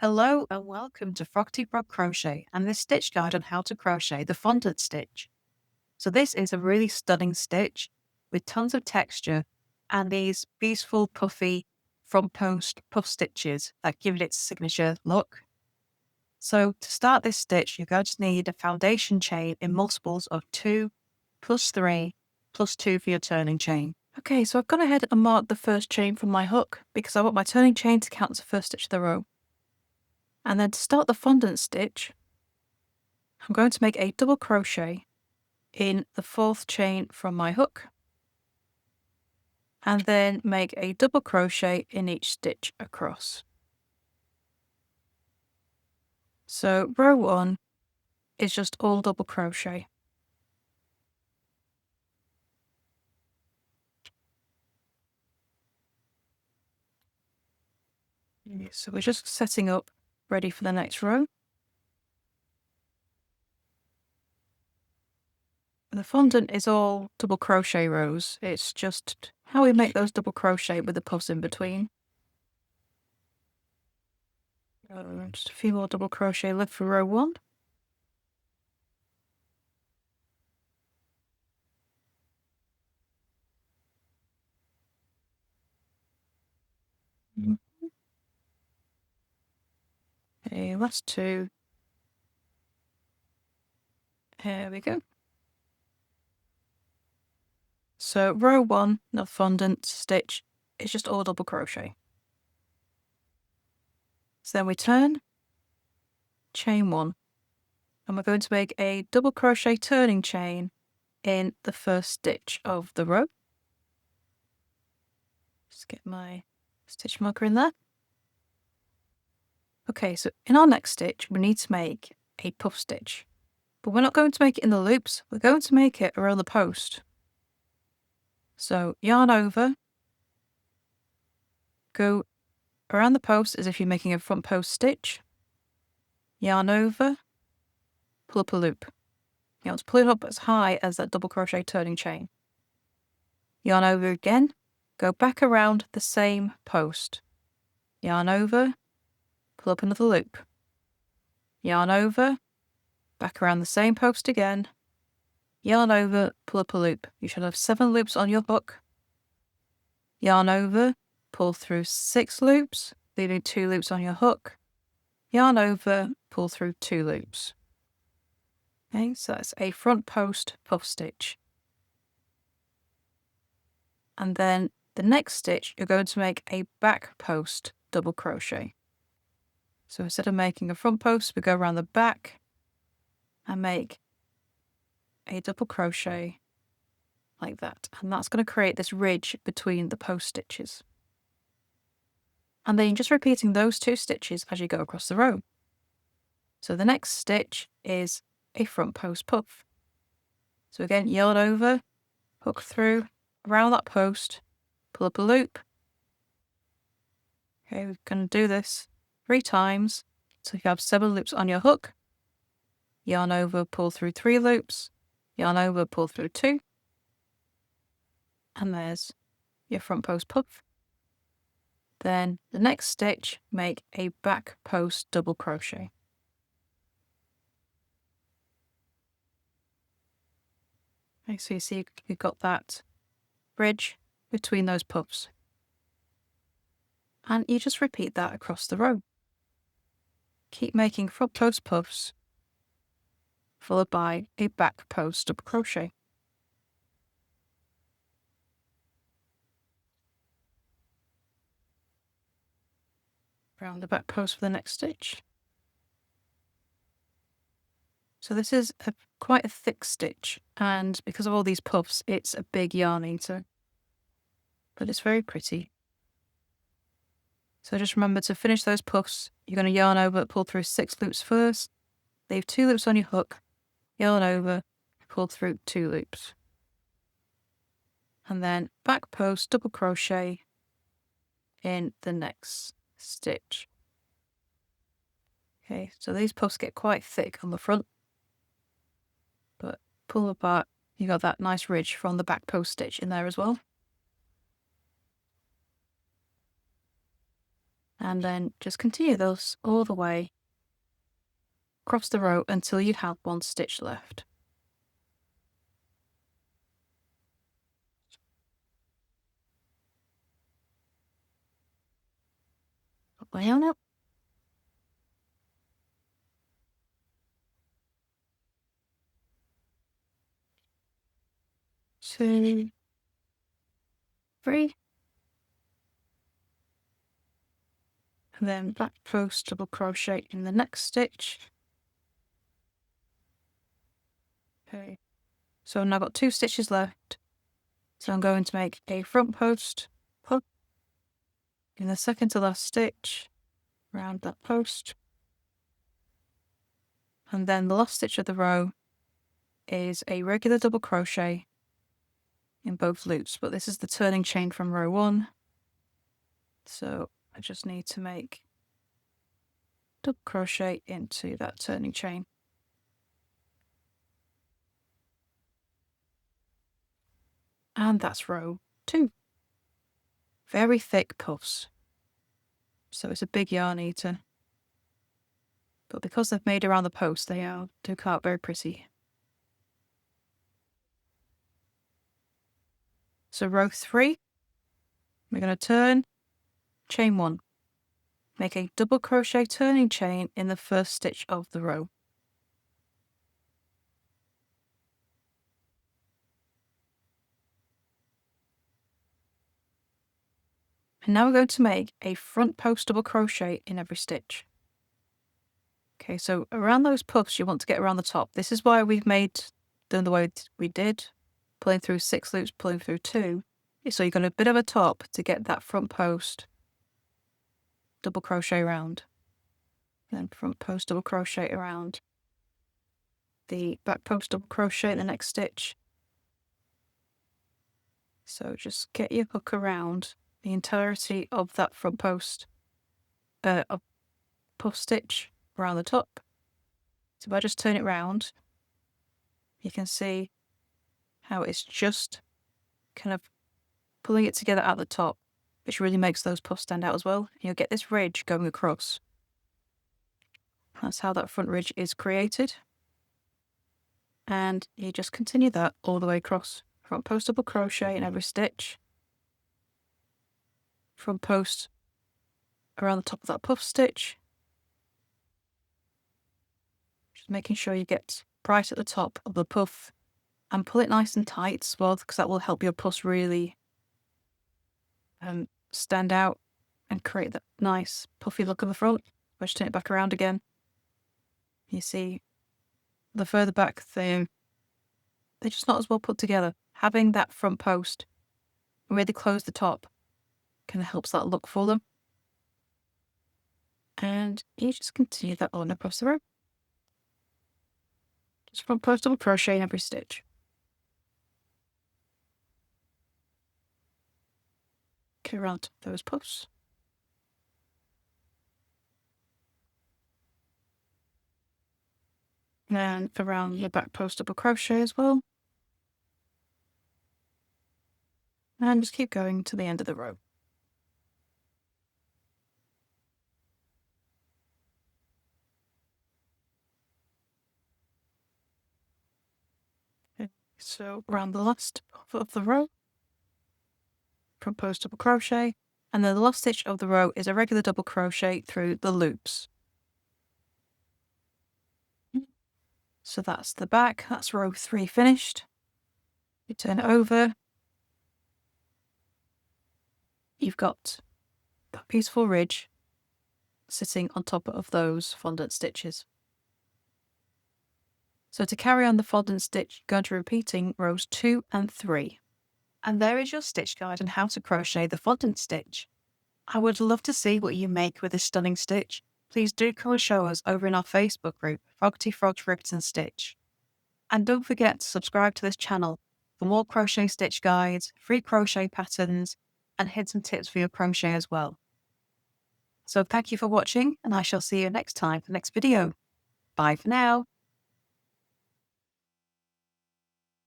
Hello and welcome to Froggity Frog Crochet and this stitch guide on how to crochet the fondant stitch. So this is a really stunning stitch with tons of texture and these beautiful puffy front post puff stitches that give it its signature look. So to start this stitch, you're going to need a foundation chain in multiples of 2 plus 3 plus 2 for your turning chain. Okay, so I've gone ahead and marked the first chain from my hook because I want my turning chain to count as the first stitch of the row. And then to start the fondant stitch, I'm going to make a double crochet in the 4th chain from my hook, and then make a double crochet in each stitch across. So row 1 is just all double crochet. So we're just setting up ready for the next row. The fondant is all double crochet rows. It's just how we make those double crochet with the puffs in between. Just a few more double crochet left for row 1. Okay, last 2. Here we go. So row 1, the fondant stitch, is just all double crochet. So then we turn, chain 1, and we're going to make a double crochet turning chain in the first stitch of the row. Just get my stitch marker in there. Okay, so in our next stitch, we need to make a puff stitch, but we're not going to make it in the loops, we're going to make it around the post. So yarn over, go around the post as if you're making a front post stitch, yarn over, pull up a loop. You want to pull it up as high as that double crochet turning chain. Yarn over again, go back around the same post. Yarn over, pull up another loop. Yarn over, back around the same post again. Yarn over, pull up a loop. You should have 7 loops on your hook. Yarn over, pull through 6 loops, leaving 2 loops on your hook. Yarn over, pull through 2 loops. Okay, so that's a front post puff stitch. And then the next stitch, you're going to make a back post double crochet. So instead of making a front post, we go around the back and make a double crochet like that. And that's going to create this ridge between the post stitches. And then you're just repeating those 2 stitches as you go across the row. So the next stitch is a front post puff. So again, yarn over, hook through, around that post, pull up a loop. Okay, we're going to do this 3 times. So you have 7 loops on your hook. Yarn over, pull through 3 loops. Yarn over, pull through 2. And there's your front post puff. Then the next stitch, make a back post double crochet. Okay, so you see you've got that bridge between those puffs. And you just repeat that across the row. Keep making front post puffs, followed by a back post double crochet. Round the back post for the next stitch. So this is quite a thick stitch, and because of all these puffs, it's a big yarn eater, but it's very pretty. So just remember to finish those puffs, you're going to yarn over, pull through 6 loops first, leave 2 loops on your hook, yarn over, pull through 2 loops. And then back post double crochet in the next stitch. Okay, so these puffs get quite thick on the front, but pull apart, you got that nice ridge from the back post stitch in there as well. And then just continue those all the way across the row until you have 1 stitch left. Way on up. 2, 3. And then back post double crochet in the next stitch. Okay, so now I've got 2 stitches left. So I'm going to make a front post hook in the second to last stitch around that post. And then the last stitch of the row is a regular double crochet in both loops, but this is the turning chain from row 1. So I just need to make double crochet into that turning chain. And that's row 2. Very thick puffs. So it's a big yarn eater. But because they've made around the post, they do come out very pretty. So row 3, we're going to turn, chain 1. Make a double crochet turning chain in the first stitch of the row. And now we're going to make a front post double crochet in every stitch. Okay, so around those puffs you want to get around the top. This is why we've made them the way we did, pulling through 6 loops, pulling through 2. So you've got a bit of a top to get that front post double crochet around. Then front post double crochet around the back post double crochet in the next stitch. So just get your hook around the entirety of that front post of puff stitch around the top. So if I just turn it round, you can see how it's just kind of pulling it together at the top, which really makes those puffs stand out as well. And you'll get this ridge going across. That's how that front ridge is created. And you just continue that all the way across. Front post double crochet in every stitch. Front post around the top of that puff stitch. Just making sure you get right at the top of the puff and pull it nice and tight as well, because that will help your puffs really stand out and create that nice puffy look on the front. I'll just turn it back around again. You see, the further back they're just not as well put together. Having that front post really close the top kind of helps that look for them. And you just continue that on across the row. Just front post double crochet in every stitch. Okay, around those puffs. And around the back post double crochet as well. And just keep going to the end of the row. Okay, so around the last puff of the row, front post double crochet, and then the last stitch of the row is a regular double crochet through the loops. So that's the back, that's row 3 finished. You turn it over. You've got that beautiful ridge sitting on top of those fondant stitches. So to carry on the fondant stitch, you're going to be repeating rows 2 and 3. And there is your stitch guide on how to crochet the fondant stitch. I would love to see what you make with this stunning stitch. Please do come and show us over in our Facebook group, Froggity Frogs Ribbons and Stitch. And don't forget to subscribe to this channel for more crochet stitch guides, free crochet patterns, and hints and tips for your crochet as well. So thank you for watching, and I shall see you next time for the next video. Bye for now.